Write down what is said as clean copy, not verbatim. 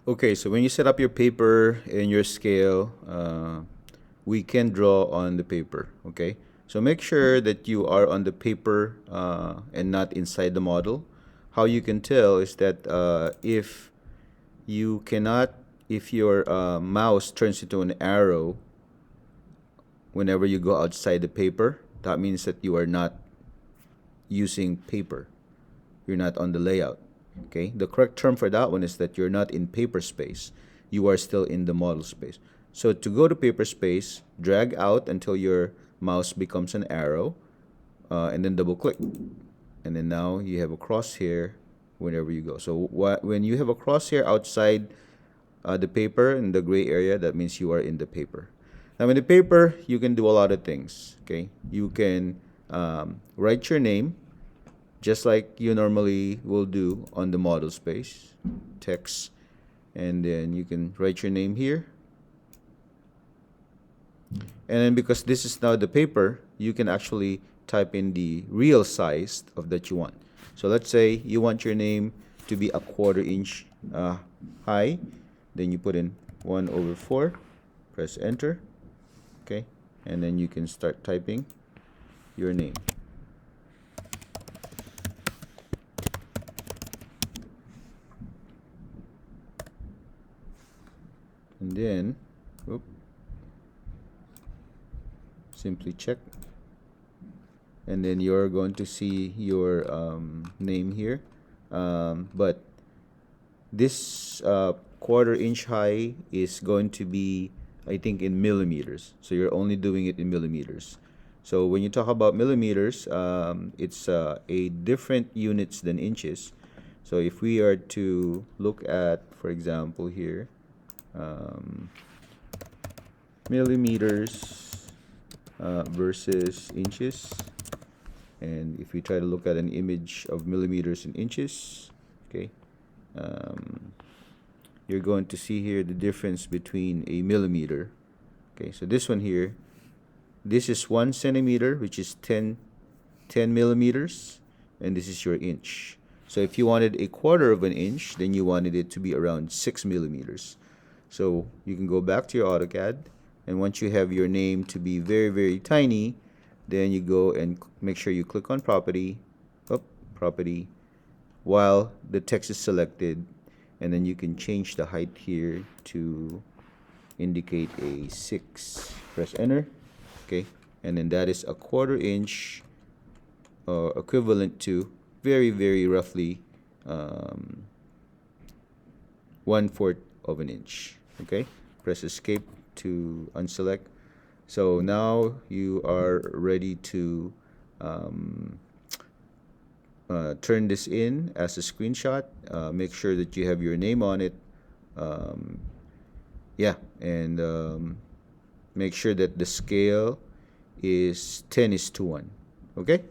Okay, so when you set up your paper and your scale, we can draw on the paper. Okay, so make sure that you are on the paper and not inside the model. How you can tell is that if you cannot, if your mouse turns into an arrow whenever you go outside the paper, that means that you are not using paper. You're not on the layout. Okay, the correct term for that one is that you're not in paper space. You are still in the model space. So to go to paper space, drag out until your mouse becomes an arrow, and then double click. And then now you have a crosshair whenever you go. So when you have a crosshair outside the paper in the gray area, that means you are in the paper. Now in the paper, you can do a lot of things. Okay, you can write your name just like you normally will do on the model space, text, and then you can write your name here. And then because this is now the paper, you can actually type in the real size of that you want. So let's say you want your name to be a 1/4 inch high, then you put in 1/4, press enter, okay, and then you can start typing your name. And then simply check, and then you're going to see your name here, but this 1/4 inch high is going to be, I think, in millimeters, so you're only doing it in millimeters. So when you talk about millimeters, it's a different units than inches. So if we are to look at, for example, here, millimeters versus inches, and if we try to look at an image of millimeters and inches, okay, you're going to see here the difference between a millimeter. Okay, so this one here, this is 1 centimeter, which is 10 millimeters, and this is your inch. So if you wanted a 1/4 of an inch, then you wanted it to be around 6 millimeters. So you can go back to your AutoCAD, and once you have your name to be very, very tiny, then you go and make sure you click on property, property, while the text is selected, and then you can change the height here to indicate a 6. Press enter, okay, and then that is a 1/4 inch, equivalent to very, very roughly 1/4 of an inch. Okay, press escape to unselect. So now you are ready to turn this in as a screenshot. Make sure that you have your name on it. Yeah, and make sure that the scale is 10:1. Okay.